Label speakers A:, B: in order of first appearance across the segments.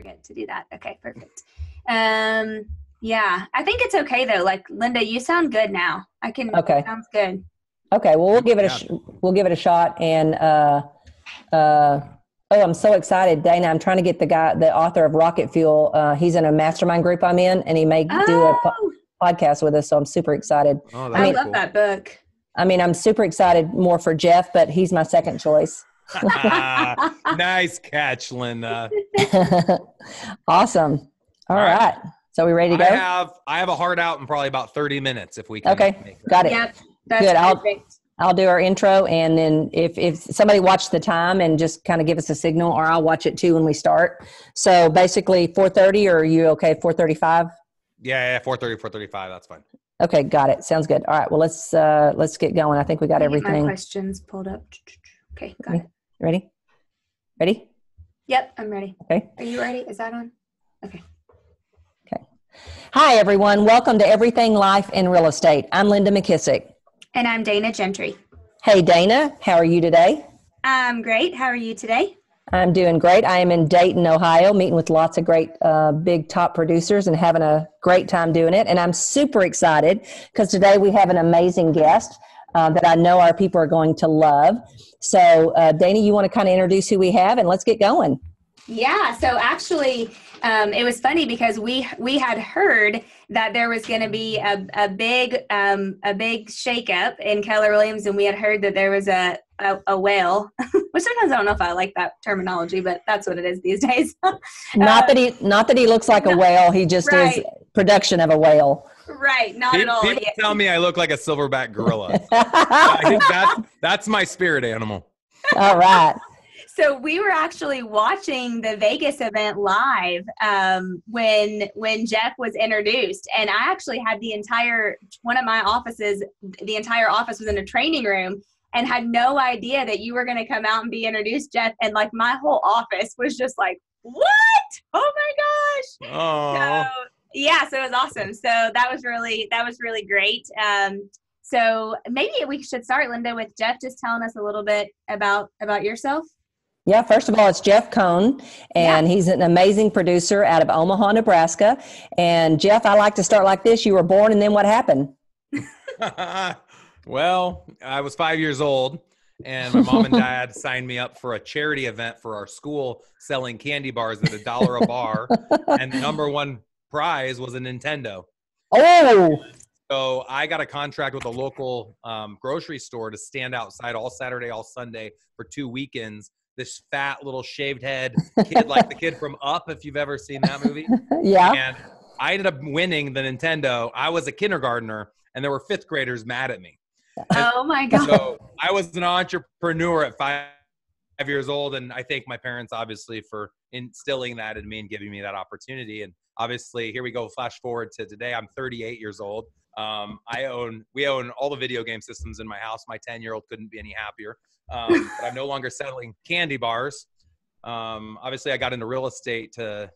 A: forget to do that. Okay, perfect. Yeah, I think it's okay though. Like Linda, you sound good now.
B: Okay.
A: Sounds good.
B: Okay. Well, we'll give it a shot. And I'm so excited, Dana. I'm trying to get the author of Rocket Fuel. He's in a mastermind group I'm in, and he may do a podcast with us. So I'm super excited.
A: Oh, I love that book.
B: I mean, I'm super excited more for Jeff, but he's my second choice.
C: Nice catch, Linda.
B: Awesome. All right. So we ready to go?
C: I have a hard out in probably about 30 minutes if we can.
B: Okay. Got it.
A: Yep. That's
B: good.
A: Perfect.
B: I'll do our intro, and then if somebody watched the time and just kind of give us a signal, or I'll watch it too when we start. So basically 4:30, or are you okay? 4:35?
C: Yeah, 4:30, 4:35. That's fine.
B: Okay, got it. Sounds good. All right. Well, let's get going. I think we got everything.
A: My questions pulled up. Okay, got it.
B: Ready? Ready?
A: Yep, I'm ready.
B: Okay.
A: Are you ready? Is that on? Okay.
B: Okay. Hi, everyone. Welcome to Everything Life in Real Estate. I'm Linda Mckissack.
A: And I'm Dana Gentry.
B: Hey, Dana. How are you today?
A: I'm great. How are you today?
B: I'm doing great. I am in Dayton, Ohio, meeting with lots of great big top producers and having a great time doing it. And I'm super excited because today we have an amazing guest that I know our people are going to love. So, Dana, you want to kind of introduce who we have, and let's get going.
A: Yeah. So actually, it was funny because we had heard that there was going to be a big shakeup in Keller Williams, and we had heard that there was a whale, which sometimes I don't know if I like that terminology, but that's what it is these days.
B: Not that he looks like a whale. He just is production of a whale.
A: Right. Not at all.
C: People tell me I look like a silverback gorilla. I think that's my spirit animal.
B: All right.
A: So we were actually watching the Vegas event live when Jeff was introduced, and I actually had the entire office was in a training room and had no idea that you were going to come out and be introduced, Jeff. And like my whole office was just like, what? Oh my gosh.
C: Oh.
A: So it was awesome. So that was really great. So maybe we should start, Linda, with Jeff just telling us a little bit about yourself.
B: Yeah, first of all, it's Jeff Cohn, and he's an amazing producer out of Omaha, Nebraska. And Jeff, I like to start like this. You were born, and then what happened?
C: Well, I was 5 years old, and my mom and dad signed me up for a charity event for our school selling candy bars at $1 a bar, and the number one prize was a Nintendo.
B: Oh!
C: So I got a contract with a local grocery store to stand outside all Saturday, all Sunday for 2 weekends. This fat little shaved head kid, like the kid from Up, if you've ever seen that movie.
B: Yeah.
C: And I ended up winning the Nintendo. I was a kindergartner, and there were fifth graders mad at me.
A: Oh my God.
C: So I was an entrepreneur at 5 years old, and I thank my parents obviously for instilling that in me and giving me that opportunity. And obviously, here we go. Flash forward to today. I'm 38 years old. We own all the video game systems in my house. My 10-year-old couldn't be any happier. But I'm no longer selling candy bars. Obviously, I got into real estate to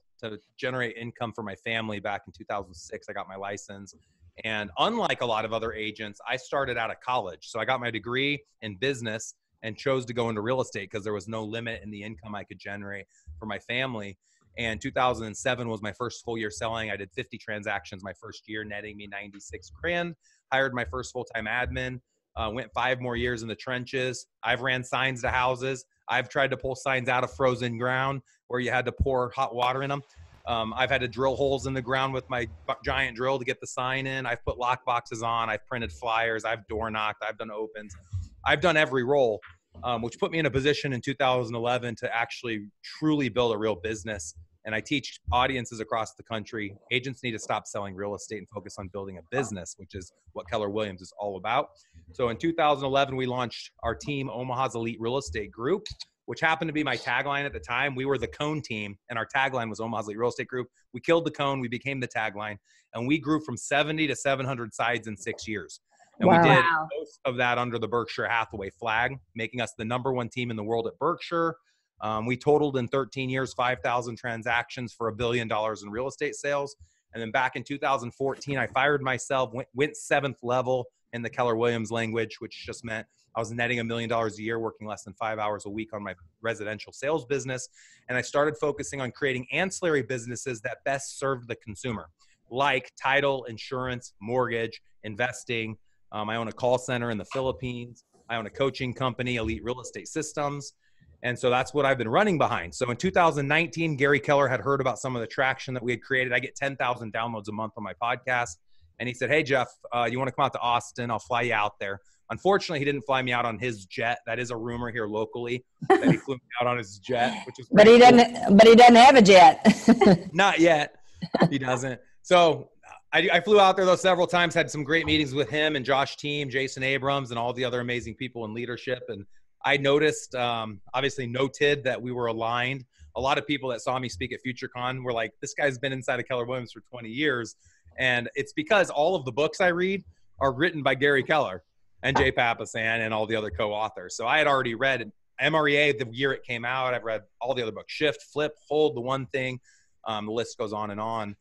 C: generate income for my family back in 2006. I got my license. And unlike a lot of other agents, I started out of college. So I got my degree in business and chose to go into real estate because there was no limit in the income I could generate for my family. And 2007 was my first full year selling. I did 50 transactions my first year, netting me 96 grand. Hired my first full-time admin. Went 5 more years in the trenches. I've ran signs to houses. I've tried to pull signs out of frozen ground where you had to pour hot water in them. I've had to drill holes in the ground with my giant drill to get the sign in. I've put lock boxes on. I've printed flyers. I've door knocked. I've done opens. I've done every role, which put me in a position in 2011 to actually truly build a real business. And I teach audiences across the country, agents need to stop selling real estate and focus on building a business, which is what Keller Williams is all about. So in 2011, we launched our team, Omaha's Elite Real Estate Group, which happened to be my tagline at the time. We were the Cohn team, and our tagline was Omaha's Elite Real Estate Group. We killed the Cohn. We became the tagline, and we grew from 70 to 700 sides in 6 years. And we did most of that under the Berkshire Hathaway flag, making us the #1 team in the world at Berkshire. We totaled in 13 years, 5,000 transactions for $1 billion in real estate sales. And then back in 2014, I fired myself, went 7th level in the Keller Williams language, which just meant I was netting $1 million a year, working less than 5 hours a week on my residential sales business. And I started focusing on creating ancillary businesses that best served the consumer, like title, insurance, mortgage, investing. I own a call center in the Philippines. I own a coaching company, Elite Real Estate Systems. And so that's what I've been running behind. So in 2019, Gary Keller had heard about some of the traction that we had created. I get 10,000 downloads a month on my podcast. And he said, hey, Jeff, you want to come out to Austin? I'll fly you out there. Unfortunately, he didn't fly me out on his jet. That is a rumor here locally that he flew me out on his jet, which is
B: but he
C: cool.
B: doesn't have a jet.
C: Not yet. He doesn't. So I flew out there though several times, had some great meetings with him and Josh Team, Jason Abrams, and all the other amazing people in leadership. And I noticed, obviously noted that we were aligned. A lot of people that saw me speak at FutureCon were like, this guy's been inside of Keller Williams for 20 years. And it's because all of the books I read are written by Gary Keller and Jay Papasan and all the other co-authors. So I had already read MREA the year it came out. I've read all the other books, Shift, Flip, Hold, The One Thing. The list goes on and on.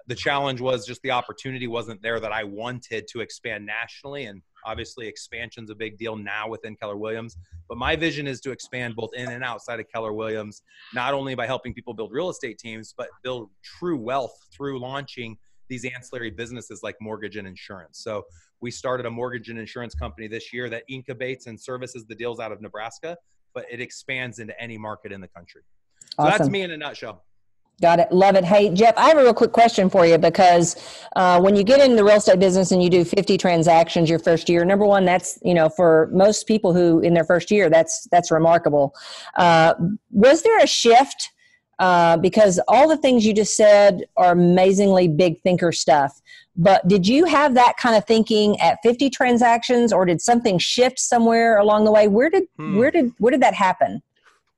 C: The challenge was just the opportunity wasn't there that I wanted to expand nationally. And obviously expansion's a big deal now within Keller Williams. But my vision is to expand both in and outside of Keller Williams, not only by helping people build real estate teams, but build true wealth through launching these ancillary businesses like mortgage and insurance. So we started a mortgage and insurance company this year that incubates and services the deals out of Nebraska, but it expands into any market in the country. So
B: Awesome.
C: That's me in a nutshell.
B: Got it. Love it. Hey, Jeff, I have a real quick question for you because when you get into the real estate business and you do 50 transactions your first year, number one, that's, for most people who in their first year, that's remarkable. Was there a shift? Because all the things you just said are amazingly big thinker stuff. But did you have that kind of thinking at 50 transactions, or did something shift somewhere along the way? Where did that happen?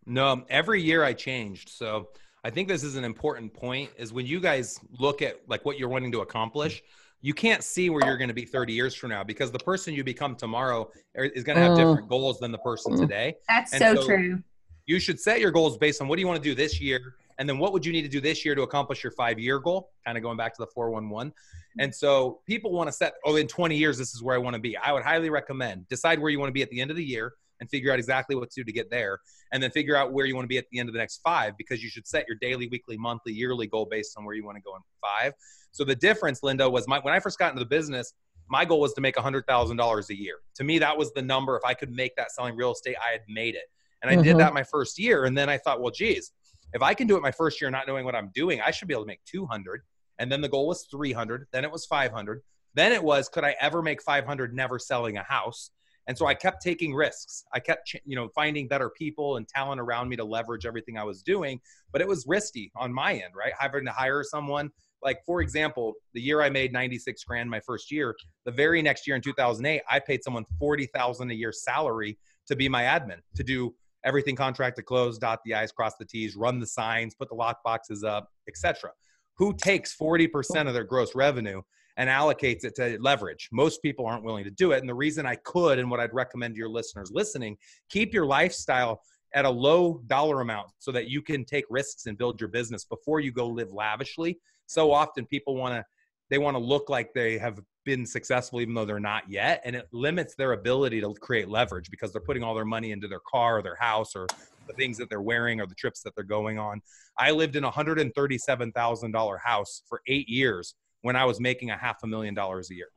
C: No, every year I changed. So I think this is an important point, is when you guys look at like what you're wanting to accomplish, you can't see where you're going to be 30 years from now, because the person you become tomorrow is going to have different goals than the person today.
A: That's so true.
C: You should set your goals based on what do you want to do this year, and then what would you need to do this year to accomplish your 5-year goal, kind of going back to the 411. And so people want to set, in 20 years, this is where I want to be. I would highly recommend decide where you want to be at the end of the year and figure out exactly what to do to get there, and then figure out where you want to be at the end of the next 5, because you should set your daily, weekly, monthly, yearly goal based on where you want to go in 5. So the difference, Linda, was when I first got into the business, my goal was to make $100,000 a year. To me, that was the number. If I could make that selling real estate, I had made it. And I did that my first year. And then I thought, well, geez, if I can do it my first year not knowing what I'm doing, I should be able to make 200. And then the goal was 300. Then it was 500. Then it was, could I ever make 500 never selling a house? And so I kept taking risks. I kept, finding better people and talent around me to leverage everything I was doing. But it was risky on my end, right? Having to hire someone. Like, for example, the year I made 96 grand my first year, the very next year in 2008, I paid someone $40,000 a year salary to be my admin, to do everything contract to close, dot the I's, cross the T's, run the signs, put the lock boxes up, etc. Who takes 40% of their gross revenue and allocates it to leverage? Most people aren't willing to do it. And the reason I could, and what I'd recommend to your listeners listening, keep your lifestyle at a low dollar amount so that you can take risks and build your business before you go live lavishly. So often people want to look like they have been successful even though they're not yet. And it limits their ability to create leverage because they're putting all their money into their car or their house or the things that they're wearing or the trips that they're going on. I lived in a $137,000 house for 8 years when I was making $500,000 a year.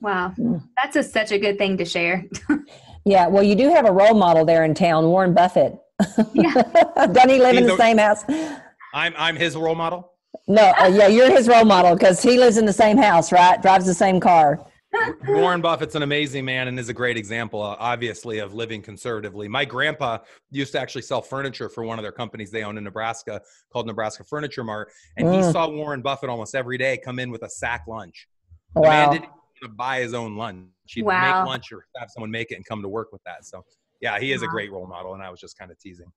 A: Wow. That's such a good thing to share.
B: Yeah. Well, you do have a role model there in town, Warren Buffett. Yeah. Doesn't he live in the same house?
C: I'm his role model.
B: No, yeah, you're his role model because he lives in the same house, right? Drives the same car.
C: Warren Buffett's an amazing man and is a great example, obviously, of living conservatively. My grandpa used to actually sell furniture for one of their companies they own in Nebraska called Nebraska Furniture Mart. And he saw Warren Buffett almost every day come in with a sack lunch. The man didn't want to buy his own lunch. He'd make lunch or have someone make it and come to work with that. So, yeah, he is a great role model, and I was just kind of teasing.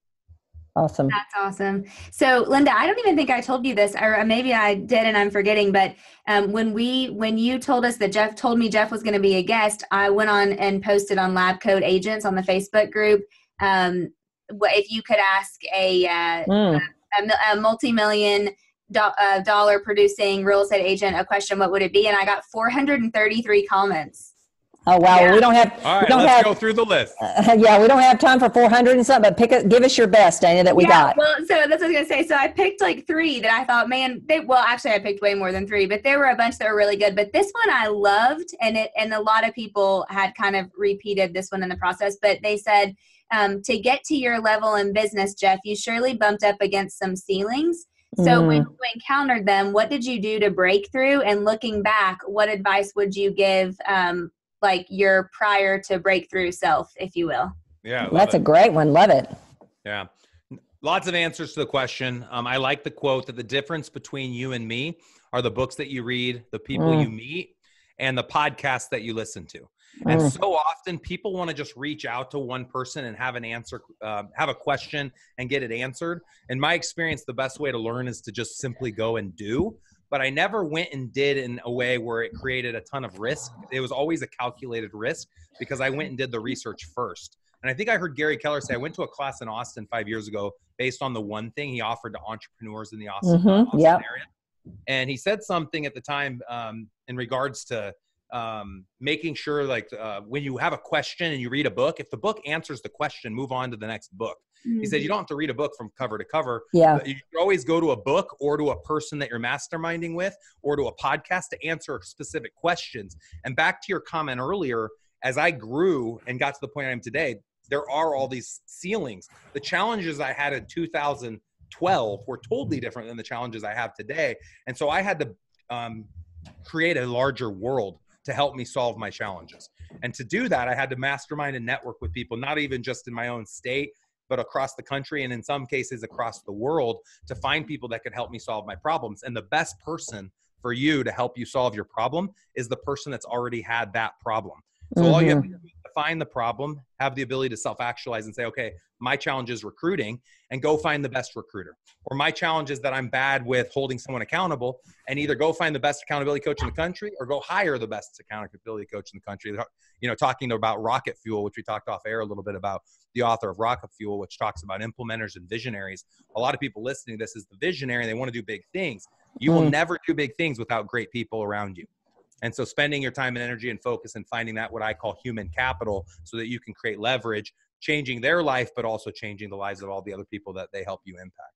B: Awesome.
A: That's awesome. So, Linda, I don't even think I told you this, or maybe I did and I'm forgetting, but when you told us that Jeff told me Jeff was going to be a guest, I went on and posted on Lab Coat Agents on the Facebook group. If you could ask a multi-million dollar producing real estate agent a question, what would it be? And I got 433 comments.
B: Oh, wow.
A: Yeah.
B: Well, we don't have,
C: All
B: we
C: right,
B: don't
C: let's
B: have,
C: go through the list.
B: yeah, we don't have time for 400 and something, but give us your best, Dana, that we got.
A: Well, so that's what I was gonna say. So I picked like 3 that I thought, man, actually I picked way more than 3, but there were a bunch that were really good. But this one I loved, and a lot of people had kind of repeated this one in the process. But they said, to get to your level in business, Jeff, you surely bumped up against some ceilings. So when you encountered them, what did you do to break through? And looking back, what advice would you give, like your prior to breakthrough self, if you will?
C: Yeah,
B: That's a great one. Love it.
C: Yeah. Lots of answers to the question. I like the quote that the difference between you and me are the books that you read, the people you meet, and the podcasts that you listen to. And so often people want to just reach out to one person and have an answer, have a question and get it answered. In my experience, the best way to learn is to just simply go and do. But I never went and did in a way where it created a ton of risk. It was always a calculated risk because I went and did the research first. And I think I heard Gary Keller say, I went to a class in Austin 5 years ago based on the one thing he offered to entrepreneurs in the Austin area. And he said something at the time in regards to making sure, like, when you have a question and you read a book, if the book answers the question, move on to the next book. He said, you don't have to read a book from cover to cover.
B: Yeah.
C: You can always go to a book or to a person that you're masterminding with or to a podcast to answer specific questions. And back to your comment earlier, as I grew and got to the point I am today, there are all these ceilings. The challenges I had in 2012 were totally different than the challenges I have today. And so I had to create a larger world to help me solve my challenges. And to do that, I had to mastermind and network with people, not even just in my own state, but across the country and in some cases across the world, to find people that could help me solve my problems. And the best person for you to help you solve your problem is the person that's already had that problem. So all you have to do is define the problem, have the ability to self-actualize and say, okay, my challenge is recruiting, and go find the best recruiter. Or my challenge is that I'm bad with holding someone accountable, and either go find the best accountability coach in the country or go hire the best accountability coach in the country. You know, talking about Rocket Fuel, which we talked off air a little bit about, the author of Rocket Fuel, which talks about implementers and visionaries. A lot of people listening to this is the visionary, and they want to do big things. You will never do big things without great people around you. And so spending your time and energy and focus and finding that what I call human capital so that you can create leverage, changing their life, but also changing the lives of all the other people that they help you impact.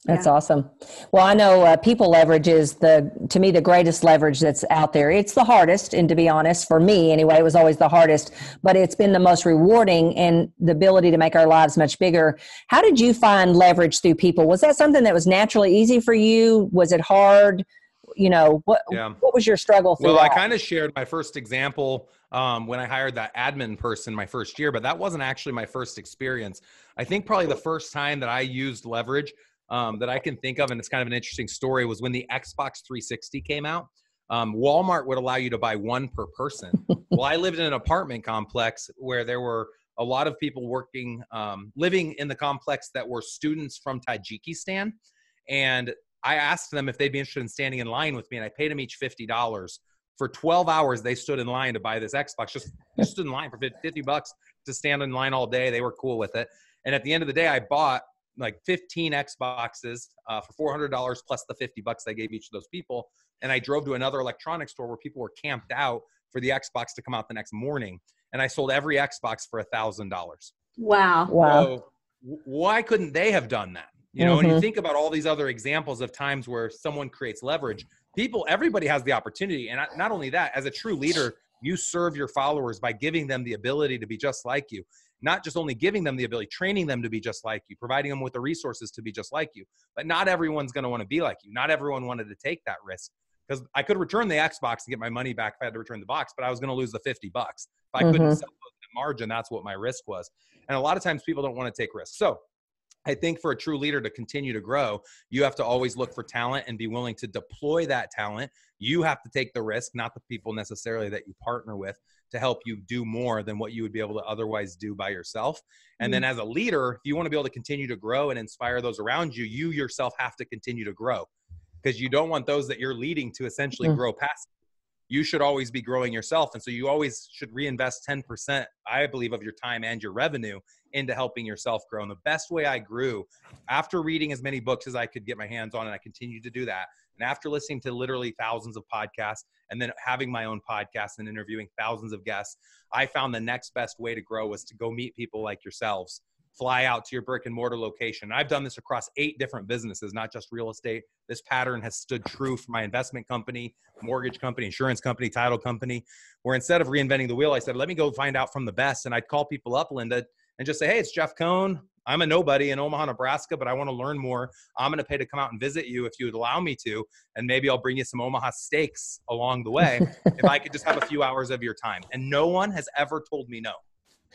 B: That's awesome. Well, I know people leverage is to me, the greatest leverage that's out there. It's the hardest. And to be honest, for me anyway, it was always the hardest, but it's been the most rewarding and the ability to make our lives much bigger. How did you find leverage through people? Was that something that was naturally easy for you? Was it hard? You know, what was your struggle through that?
C: I kind of shared my first example when I hired that admin person my first year, but that wasn't actually my first experience. I think probably the first time that I used leverage that I can think of, and it's kind of an interesting story, was when the Xbox 360 came out. Walmart would allow you to buy one per person. Well, I lived in an apartment complex where there were a lot of people working, living in the complex that were students from Tajikistan. And I asked them if they'd be interested in standing in line with me, and I paid them each $50. For 12 hours, they stood in line to buy this Xbox. Just stood in line for $50 to stand in line all day. They were cool with it. And at the end of the day, I bought like 15 Xboxes for $400 plus the $50 I gave each of those people. And I drove to another electronics store where people were camped out for the Xbox to come out the next morning. And I sold every Xbox for $1,000.
A: Wow.
C: So why couldn't they have done that? You know, and you think about all these other examples of times where someone creates leverage. Everybody has the opportunity. And not only that, as a true leader, you serve your followers by giving them the ability to be just like you. Not just only giving them the ability, training them to be just like you, providing them with the resources to be just like you. But not everyone's going to want to be like you. Not everyone wanted to take that risk. Because I could return the Xbox and get my money back if I had to return the box, but I was going to lose the $50. If I couldn't sell the margin, that's what my risk was. And a lot of times people don't want to take risks. So I think for a true leader to continue to grow, you have to always look for talent and be willing to deploy that talent. You have to take the risk, not the people necessarily that you partner with, to help you do more than what you would be able to otherwise do by yourself. And then as a leader, if you want to be able to continue to grow and inspire those around you, you yourself have to continue to grow, because you don't want those that you're leading to essentially grow past. you should always be growing yourself. And so you always should reinvest 10%, I believe, of your time and your revenue into helping yourself grow. And the best way I grew, after reading as many books as I could get my hands on, and I continue to do that, and after listening to literally thousands of podcasts, and then having my own podcast and interviewing thousands of guests, I found the next best way to grow was to go meet people like yourselves. Fly out to your brick and mortar location. I've done this across 8 different businesses, not just real estate. This pattern has stood true for my investment company, mortgage company, insurance company, title company, where instead of reinventing the wheel, I said, let me go find out from the best. And I'd call people up, Linda, and just say, hey, it's Jeff Cohn. I'm a nobody in Omaha, Nebraska, but I want to learn more. I'm going to pay to come out and visit you if you would allow me to. And maybe I'll bring you some Omaha steaks along the way if I could just have a few hours of your time. And no one has ever told me no.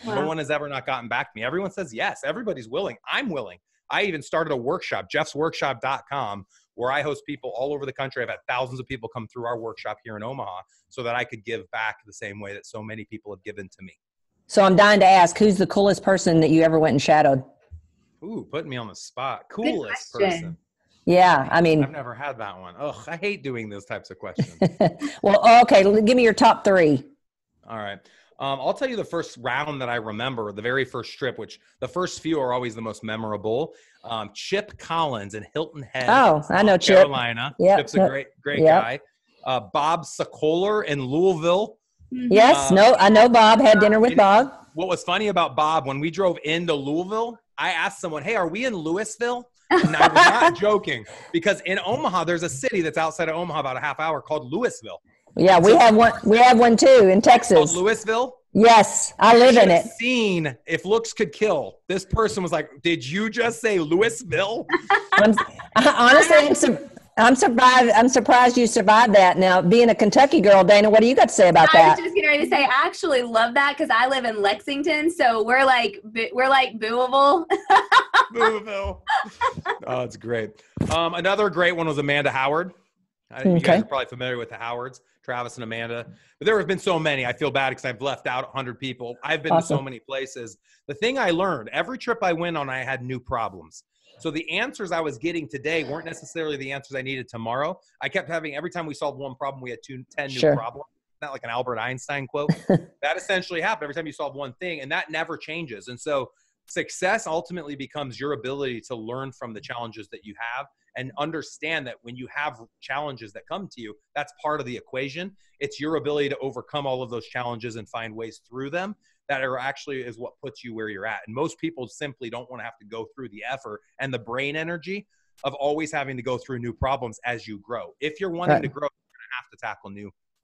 C: Wow. No one has ever not gotten back to me. Everyone says yes. Everybody's willing. I'm willing. I even started a workshop, jeffsworkshop.com, where I host people all over the country. I've had thousands of people come through our workshop here in Omaha so that I could give back the same way that so many people have given to me.
B: So I'm dying to ask, who's the coolest person that you ever went and shadowed?
C: Ooh, putting me on the spot. Coolest person.
B: Yeah, I mean,
C: I've never had that one. Ugh, I hate doing those types of questions.
B: Well, okay, give me your top 3.
C: All right. I'll tell you the first round that I remember, the very first trip, which the first few are always the most memorable. Chip Collins in Hilton Head,
B: oh, I know Chip.
C: Carolina. Yep. Chip's a great guy. Bob Sokoler in Louisville.
B: Yes, I know Bob. Had dinner with Bob.
C: What was funny about Bob, when we drove into Louisville, I asked someone, hey, are we in Louisville? And I was not joking, because in Omaha, there's a city that's outside of Omaha about a half hour called Louisville.
B: Yeah, we have one. We have one too in Texas.
C: Louisville.
B: Yes, I live in it.
C: Seen If Looks Could Kill. This person was like, "Did you just say Louisville?"
B: Honestly, I'm surprised you survived that. Now, being a Kentucky girl, Dana, what do you got to say about that?
A: I was just getting ready to say, I actually love that because I live in Lexington, so we're like Booable.
C: Booable. Oh, it's great. Another great one was Amanda Howard. You guys are probably familiar with the Howards, Travis and Amanda. But there have been so many. I feel bad because I've left out 100 people. I've been to so many places. The thing I learned, every trip I went on, I had new problems. So the answers I was getting today weren't necessarily the answers I needed tomorrow. I kept having, every time we solved one problem, we had 10 new problems. Not like an Albert Einstein quote. That essentially happened every time you solve one thing, and that never changes. And so success ultimately becomes your ability to learn from the challenges that you have and understand that when you have challenges that come to you, that's part of the equation. It's your ability to overcome all of those challenges and find ways through them that are actually is what puts you where you're at. And most people simply don't want to have to go through the effort and the brain energy of always having to go through new problems as you grow. If you're wanting to grow, you're going to have to tackle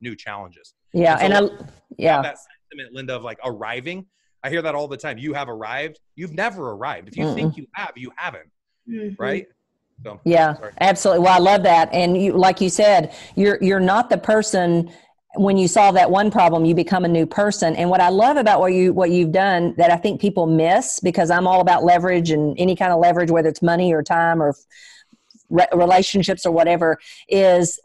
C: new challenges.
B: Yeah.
C: And that sentiment, Linda, of like arriving. I hear that all the time. You have arrived. You've never arrived. If you think you have, you haven't. Right? So, absolutely. Well, I love that.
B: And you, like you said, you're not the person when you solve that one problem, you become a new person. And what I love about what you've done that I think people miss, because I'm all about leverage and any kind of leverage, whether it's money or time or relationships or whatever, is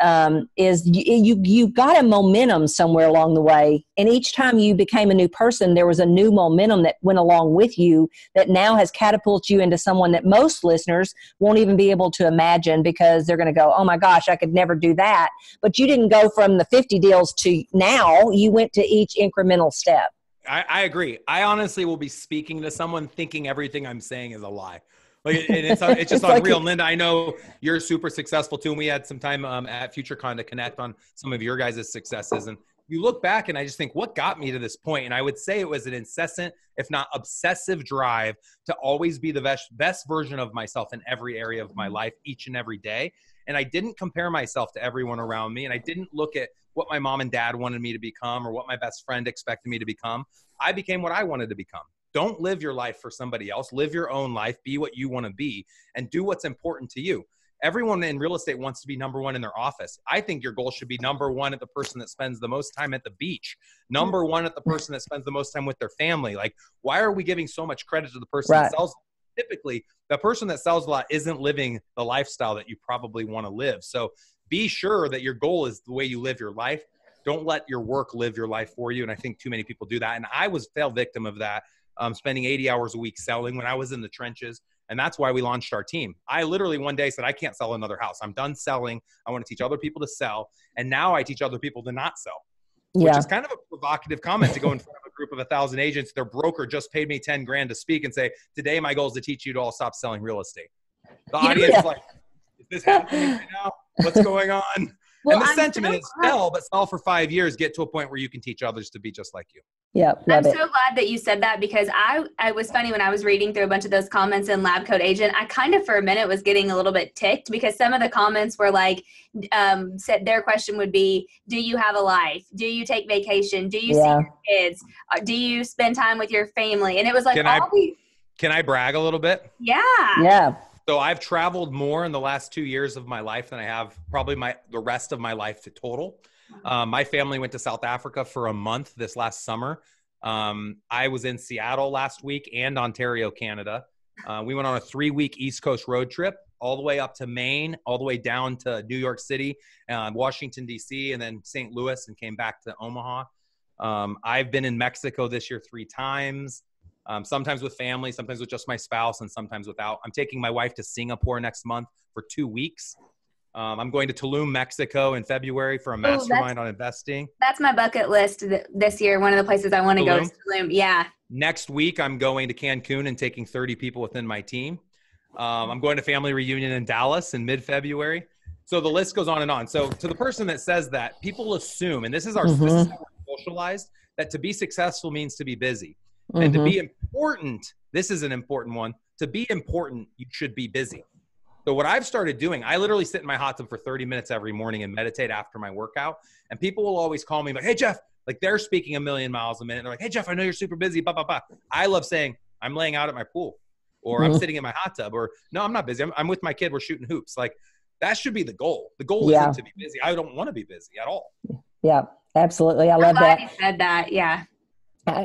B: you got a momentum somewhere along the way. And each time you became a new person, there was a new momentum that went along with you that now has catapulted you into someone that most listeners won't even be able to imagine, because they're going to go, oh my gosh, I could never do that. But you didn't go from the 50 deals to now. You went to each incremental step.
C: I agree. I honestly will be speaking to someone thinking everything I'm saying is a lie. Like, it's just unreal. Linda, I know you're super successful too. And we had some time at FutureCon to connect on some of your guys' successes. And you look back and I just think, what got me to this point? And I would say it was an incessant, if not obsessive drive to always be the best version of myself in every area of my life each and every day. And I didn't compare myself to everyone around me. And I didn't look at what my mom and dad wanted me to become or what my best friend expected me to become. I became what I wanted to become. Don't live your life for somebody else. Live your own life. Be what you want to be and do what's important to you. Everyone in real estate wants to be number one in their office. I think your goal should be number one at the person that spends the most time at the beach. Number one at the person that spends the most time with their family. Like, why are we giving so much credit to the person that sells? Typically, the person that sells a lot isn't living the lifestyle that you probably want to live. So be sure that your goal is the way you live your life. Don't let your work live your life for you. And I think too many people do that. And I fell victim of that. Spending 80 hours a week selling when I was in the trenches And that's why we launched our team. I literally one day said, I can't sell another house. I'm done selling. I want to teach other people to sell. And now I teach other people to not sell, which is kind of a provocative comment to go in front of a group of 1,000 agents. Their broker just paid me 10 grand to speak and say, today my goal is to teach you to all stop selling real estate. The audience is like, is this happening right now? What's going on? Well, and the sentiment is sell, but sell for 5 years, get to a point where you can teach others to be just like you.
B: Yeah,
A: I'm so glad that you said that, because I was funny when I was reading through a bunch of those comments in Lab Coat Agent. I kind of for a minute was getting a little bit ticked, because some of the comments were like, said their question would be, do you have a
B: Yeah.
A: life? Do you take vacation? Do you see your kids? Do you spend time with your family? And it was like,
C: can I brag a little bit?
A: Yeah.
B: Yeah.
C: So I've traveled more in the last 2 years of my life than I have probably the rest of my life total. My family went to South Africa for a month this last summer. I was in Seattle last week and Ontario, Canada. We went on a 3-week East Coast road trip all the way up to Maine, all the way down to New York City, Washington, D.C., and then St. Louis, and came back to Omaha. I've been in Mexico this year 3 times. Sometimes with family, sometimes with just my spouse, and sometimes without. I'm taking my wife to Singapore next month for 2 weeks. I'm going to Tulum, Mexico in February for a mastermind on investing.
A: That's my bucket list this year. One of the places I want to go is Tulum. Yeah.
C: Next week, I'm going to Cancun and taking 30 people within my team. I'm going to family reunion in Dallas in mid-February. So the list goes on and on. So to the person that says that, people assume, and this is how we're socialized, that to be successful means to be busy. And to be important, this is an important one. To be important, you should be busy. So what I've started doing, I literally sit in my hot tub for 30 minutes every morning and meditate after my workout. And people will always call me like, hey, Jeff, like they're speaking 1,000,000 miles a minute. They're like, hey, Jeff, I know you're super busy, blah, blah, blah. I love saying I'm laying out at my pool, or I'm sitting in my hot tub, or no, I'm not busy. I'm with my kid. We're shooting hoops. Like that should be the goal. The goal isn't to be busy. I don't want to be busy at all.
B: Yeah, absolutely. I love that.
A: You said that. Yeah.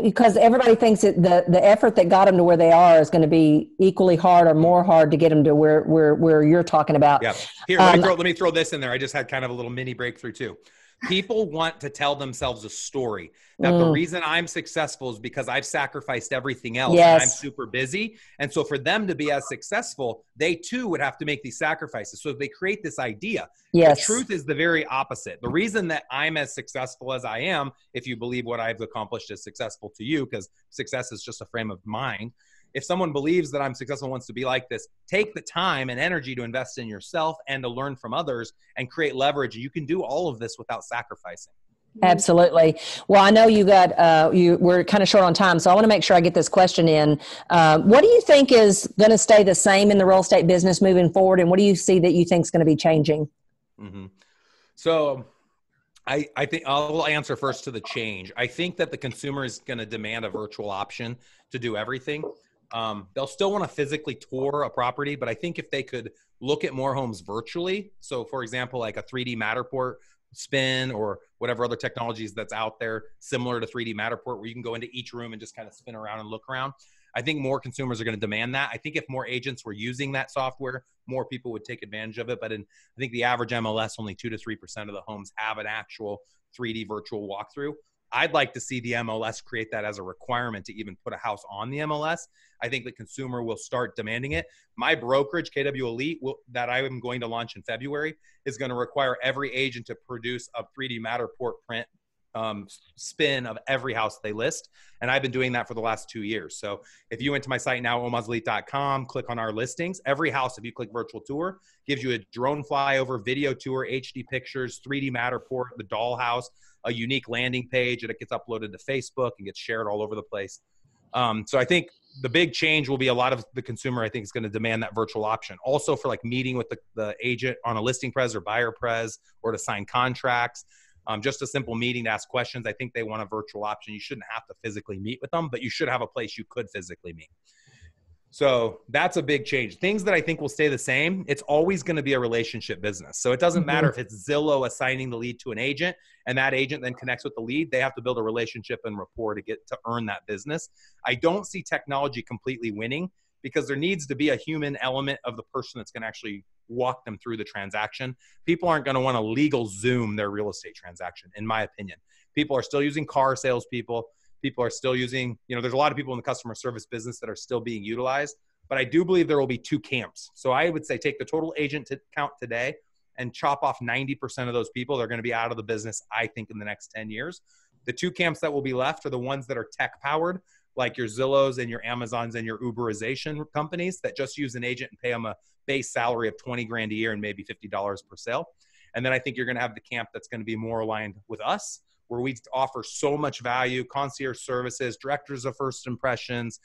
B: Because everybody thinks that the effort that got them to where they are is going to be equally hard or more hard to get them to where you're talking about.
C: Yeah. Here, let me throw this in there. I just had kind of a little mini breakthrough too. People want to tell themselves a story that the reason I'm successful is because I've sacrificed everything else and I'm super busy. And so for them to be as successful, they too would have to make these sacrifices. So they create this idea. The truth is the very opposite. The reason that I'm as successful as I am, if you believe what I've accomplished is successful to you, because success is just a frame of mind. If someone believes that I'm successful and wants to be like this, take the time and energy to invest in yourself and to learn from others and create leverage. You can do all of this without sacrificing.
B: Absolutely. Well, I know we're kind of short on time, so I want to make sure I get this question in. What do you think is going to stay the same in the real estate business moving forward? And what do you see that you think is going to be changing?
C: So I think I'll answer first to the change. I think that the consumer is going to demand a virtual option to do everything. They'll still want to physically tour a property, but I think if they could look at more homes virtually, so for example, like a 3D Matterport spin or whatever other technologies that's out there similar to 3D Matterport, where you can go into each room and just kind of spin around and look around. I think more consumers are going to demand that. I think if more agents were using that software, more people would take advantage of it. But I think the average MLS, only 2 to 3% of the homes have an actual 3D virtual walkthrough. I'd like to see the MLS create that as a requirement to even put a house on the MLS. I think the consumer will start demanding it. My brokerage, KW Elite, that I am going to launch in February, is going to require every agent to produce a 3D Matterport print spin of every house they list. And I've been doing that for the last 2 years. So if you went to my site now, omazelite.com, click on our listings, every house, if you click virtual tour, gives you a drone flyover, video tour, HD pictures, 3D Matterport, the dollhouse, a unique landing page, and it gets uploaded to Facebook and gets shared all over the place. So I think the big change will be a lot of the consumer, I think, is going to demand that virtual option. Also for like meeting with the agent on a listing pres or buyer pres, or to sign contracts. Just a simple meeting to ask questions. I think they want a virtual option. You shouldn't have to physically meet with them, but you should have a place you could physically meet. So that's a big change. Things that I think will stay the same, it's always going to be a relationship business. So it doesn't matter if it's Zillow assigning the lead to an agent and that agent then connects with the lead. They have to build a relationship and rapport to earn that business. I don't see technology completely winning, because there needs to be a human element of the person that's going to actually walk them through the transaction. People aren't going to want to legal Zoom their real estate transaction, in my opinion. People are still using car salespeople. People are still using, there's a lot of people in the customer service business that are still being utilized. but I do believe there will be two camps. So I would say take the total agent count today and chop off 90% of those people. They're going to be out of the business, I think, in the next 10 years. The two camps that will be left are the ones that are tech powered, like your Zillows and your Amazons and your Uberization companies that just use an agent and pay them a base salary of 20 grand a year and maybe $50 per sale. And then I think you're going to have the camp that's going to be more aligned with us, where we offer so much value, concierge services, directors of first impressions,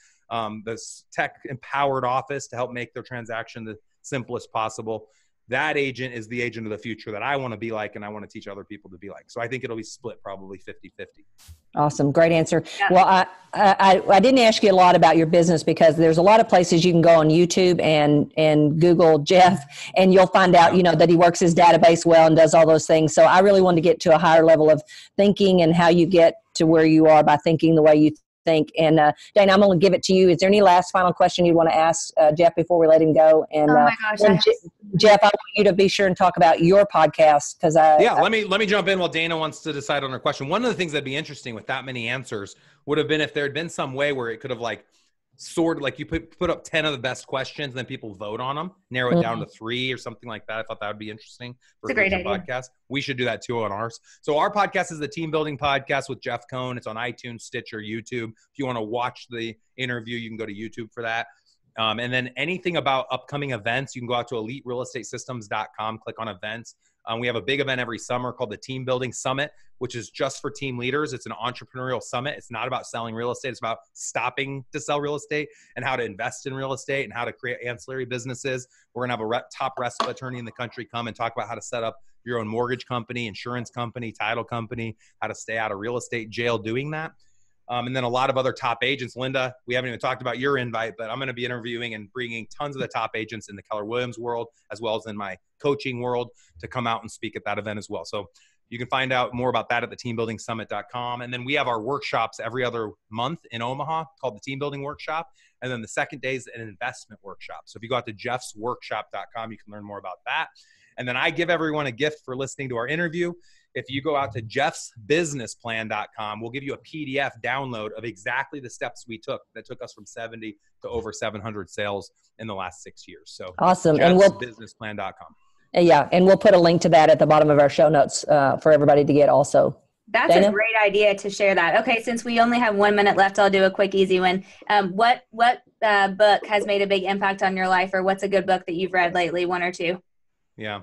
C: this tech empowered office to help make their transaction the simplest possible. That agent is the agent of the future that I want to be like, and I want to teach other people to be like. So I think it'll be split probably 50-50.
B: Awesome. Great answer. Yeah. Well, I didn't ask you a lot about your business because there's a lot of places you can go on YouTube and Google Jeff, and you'll find out, you know, that he works his database well and does all those things. So I really wanted to get to a higher level of thinking and how you get to where you are by thinking the way you think. And Dana, I'm going to give it to you. Is there any last final question you want to ask Jeff before we let him go? And
A: oh my gosh,
B: Jeff, I want you to be sure and talk about your podcast because
C: let me jump in while Dana wants to decide on her question. One of the things that'd be interesting with that many answers would have been if there had been some way where it could have like sorted, like you put up 10 of the best questions and then people vote on them, narrow it down to 3 or something like that. I thought that would be interesting for a great podcast. We should do that too on ours. So our podcast is the Team Building Podcast with Jeff Cohn. It's on iTunes, Stitcher, YouTube. If you want to watch the interview, you can go to YouTube for that. And then anything about upcoming events, you can go out to eliterealestatesystems.com, click on events. We have a big event every summer called the Team Building Summit, which is just for team leaders. It's an entrepreneurial summit. It's not about selling real estate. It's about stopping to sell real estate and how to invest in real estate and how to create ancillary businesses. We're going to have a top RESPA attorney in the country come and talk about how to set up your own mortgage company, insurance company, title company, how to stay out of real estate jail doing that. And then a lot of other top agents. Linda, we haven't even talked about your invite, but I'm going to be interviewing and bringing tons of the top agents in the Keller Williams world, as well as in my coaching world, to come out and speak at that event as well. So you can find out more about that at the teambuildingsummit.com. And then we have our workshops every other month in Omaha called the Team Building Workshop. And then the second day is an investment workshop. So if you go out to jeffsworkshop.com, you can learn more about that. And then I give everyone a gift for listening to our interview. If you go out to jeffsbusinessplan.com, we'll give you a PDF download of exactly the steps we took that took us from 70 to over 700 sales in the last 6 years. So
B: awesome.
C: jeffsbusinessplan.com.
B: Yeah. And we'll put a link to that at the bottom of our show notes for everybody to get also.
A: That's Dana? A great idea to share that. Okay. Since we only have 1 minute left, I'll do a quick, easy one. What book has made a big impact on your life, or what's a good book that you've read lately? 1 or 2?
C: Yeah.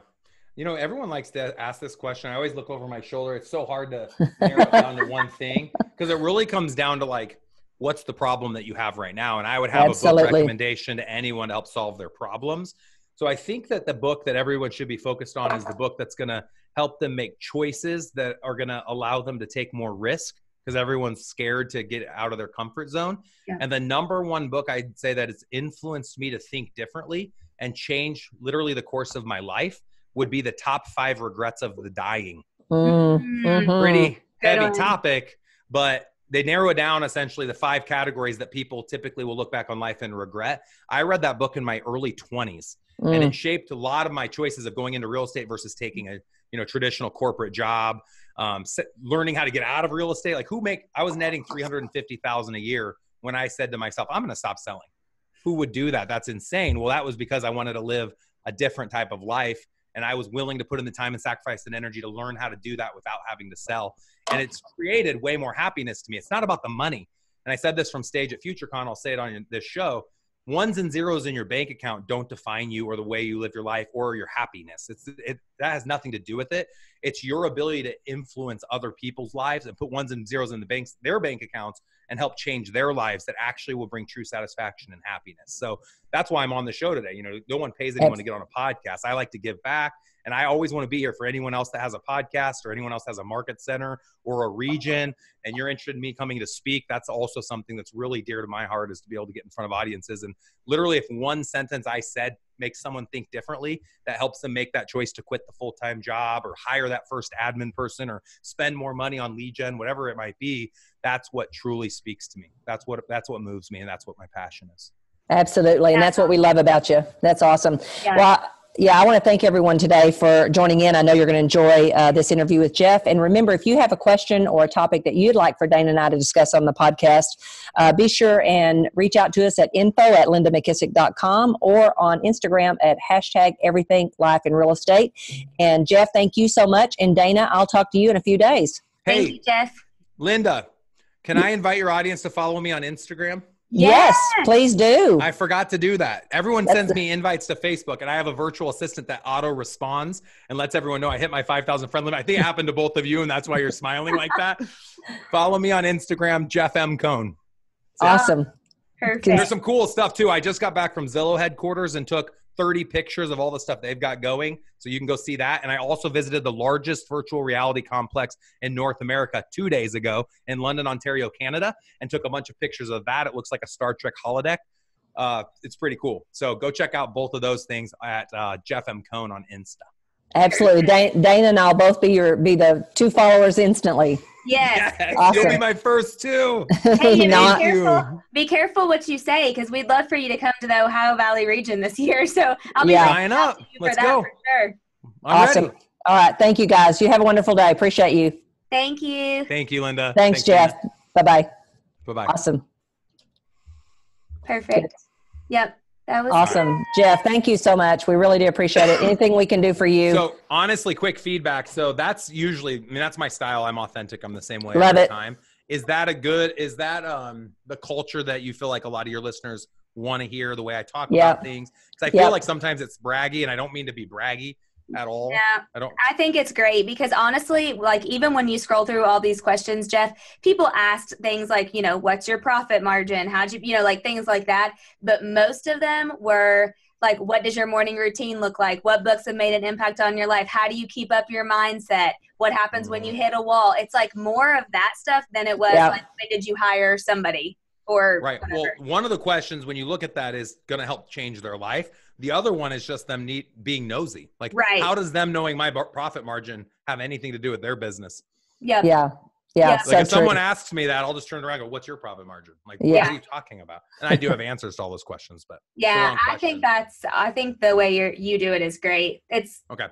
C: You know, everyone likes to ask this question. I always look over my shoulder. It's so hard to narrow it down to one thing because it really comes down to like, what's the problem that you have right now? And I would have a book recommendation to anyone to help solve their problems. So I think that the book that everyone should be focused on is the book that's going to help them make choices that are going to allow them to take more risk because everyone's scared to get out of their comfort zone. Yeah. And the number one book I'd say that has influenced me to think differently and change literally the course of my life would be the top 5 regrets of the dying.
B: Mm-hmm.
C: Pretty heavy topic, but they narrow it down essentially the 5 categories that people typically will look back on life and regret. I read that book in my early 20s and it shaped a lot of my choices of going into real estate versus taking a traditional corporate job, learning how to get out of real estate. Like I was netting $350,000 a year when I said to myself, I'm going to stop selling. Who would do that? That's insane. Well, that was because I wanted to live a different type of life. And I was willing to put in the time and sacrifice and energy to learn how to do that without having to sell. And it's created way more happiness to me. It's not about the money. And I said this from stage at FutureCon. I'll say it on this show. Ones and zeros in your bank account don't define you or the way you live your life or your happiness. That has nothing to do with it. It's your ability to influence other people's lives and put ones and zeros in their bank accounts and help change their lives that actually will bring true satisfaction and happiness. So that's why I'm on the show today. You know, no one pays anyone to get on a podcast. I like to give back. And I always want to be here for anyone else that has a podcast or anyone else has a market center or a region and you're interested in me coming to speak. That's also something that's really dear to my heart, is to be able to get in front of audiences. And literally if one sentence I said makes someone think differently, that helps them make that choice to quit the full-time job or hire that first admin person or spend more money on lead gen, whatever it might be, that's what truly speaks to me. That's what moves me. And that's what my passion is.
B: Absolutely. And that's what we love about you. That's awesome. Yeah. Well, I want to thank everyone today for joining in. I know you're going to enjoy this interview with Jeff. And remember, if you have a question or a topic that you'd like for Dana and I to discuss on the podcast, be sure and reach out to us at info@lindamckissack.com or on Instagram at #everythinglifeinrealestate. And Jeff, thank you so much. And Dana, I'll talk to you in a few days.
C: Hey,
A: thank you, Jeff.
C: Linda, can I invite your audience to follow me on Instagram?
B: Yes, please do.
C: I forgot to do that. Everyone sends me invites to Facebook, and I have a virtual assistant that auto responds and lets everyone know I hit my 5,000 friend limit. I think it happened to both of you, and that's why you're smiling like that. Follow me on Instagram, Jeff M. Cohn.
B: Awesome.
A: Perfect.
C: There's some cool stuff too. I just got back from Zillow headquarters and took 30 pictures of all the stuff they've got going. So you can go see that. And I also visited the largest virtual reality complex in North America 2 days ago in London, Ontario, Canada, and took a bunch of pictures of that. It looks like a Star Trek holodeck. It's pretty cool. So go check out both of those things at Jeff M. Cohn on Insta.
B: Absolutely. Dana and I'll both be the 2 followers instantly.
A: Yes.
B: Awesome.
C: You'll be my first 2.
A: Hey,
B: Not
A: be careful what you say, because we'd love for you to come to the Ohio Valley region this year. So I'll be
C: sign up. Let's go.
A: For sure.
B: Awesome.
C: Ready.
B: All right. Thank you, guys. You have a wonderful day. Appreciate you.
A: Thank you.
C: Thank you, Linda.
B: Thanks Jeff.
C: Linda.
B: Bye-bye.
C: Bye-bye.
B: Awesome.
A: Perfect. Yep. That was
B: awesome.
A: good.
B: Jeff, thank you so much. We really do appreciate it. Anything we can do for you.
C: So honestly, quick feedback. So that's usually, that's my style. I'm authentic. I'm the same way
B: Love
C: every
B: it.
C: time. Is that the culture that you feel like a lot of your listeners want to hear, the way I talk about things? Because I feel like sometimes it's braggy, and I don't mean to be braggy at all.
A: Yeah, I think it's great because honestly, like even when you scroll through all these questions, Jeff, people asked things like, what's your profit margin? How'd you, like things like that. But most of them were like, what does your morning routine look like? What books have made an impact on your life? How do you keep up your mindset? What happens when you hit a wall? It's like more of that stuff than it was like, when did you hire somebody? Or
C: right.
A: whatever.
C: Well, one of the questions when you look at that is going to help change their life. The other one is just them being nosy. Like, how does them knowing my profit margin have anything to do with their business?
A: Yeah.
B: Yeah.
C: Like
B: so
C: if someone asks me that, I'll just turn around and go, what's your profit margin? Like, what are you talking about? And I do have answers to all those questions, but
A: I think the way you do it is great. It's
C: okay.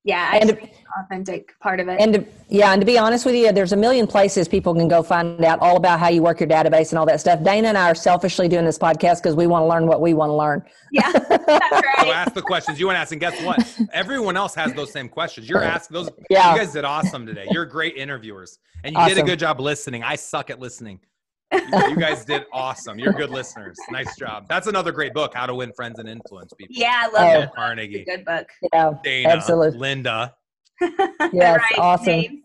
A: Yeah, I think it's the authentic part of it.
B: And to be honest with you, there's a million places people can go find out all about how you work your database and all that stuff. Dana and I are selfishly doing this podcast because we want to learn what we want to learn.
A: Yeah, that's right.
C: So ask the questions you want to ask, and guess what? Everyone else has those same questions. You're asking those.
B: Yeah.
C: You guys did awesome today. You're great interviewers, and you did a good job listening. I suck at listening. You guys did awesome. You're good listeners. Nice job. That's another great book, How to Win Friends and Influence People.
A: Yeah, I love it.
C: Carnegie.
A: It's a good book.
B: Yeah,
C: Dana,
B: absolutely.
C: Linda.
B: Yes, awesome.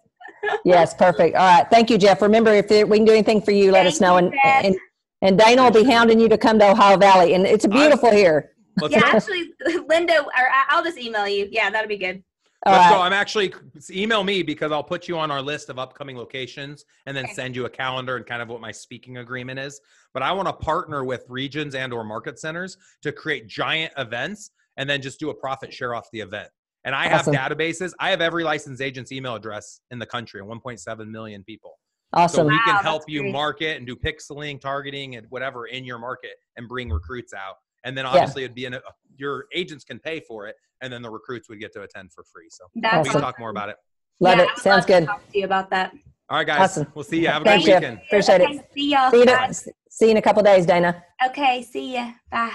B: Yes, perfect. All right. Thank you, Jeff. Remember, if we can do anything for you, let us know. And Dana will be hounding you to come to Ohio Valley. And it's beautiful here.
A: Actually, Linda, or I'll just email you. Yeah, that'll be good.
C: Let's go. I'm actually, email me because I'll put you on our list of upcoming locations and then send you a calendar and kind of what my speaking agreement is. But I want to partner with regions and or market centers to create giant events and then just do a profit share off the event. And I have databases. I have every licensed agent's email address in the country and 1.7 million people.
B: Awesome.
C: So we can help you market and do pixeling, targeting, and whatever in your market and bring recruits out. And then obviously it'd be your agents can pay for it, and then the recruits would get to attend for free. So we can talk more about it.
B: Love it. Sounds good.
A: Talk to you about that.
C: All right, guys.
B: Awesome.
C: We'll see you. Have a great weekend.
B: Appreciate it.
A: See y'all.
B: See you in a couple of days, Dana.
A: Okay. See ya. Bye.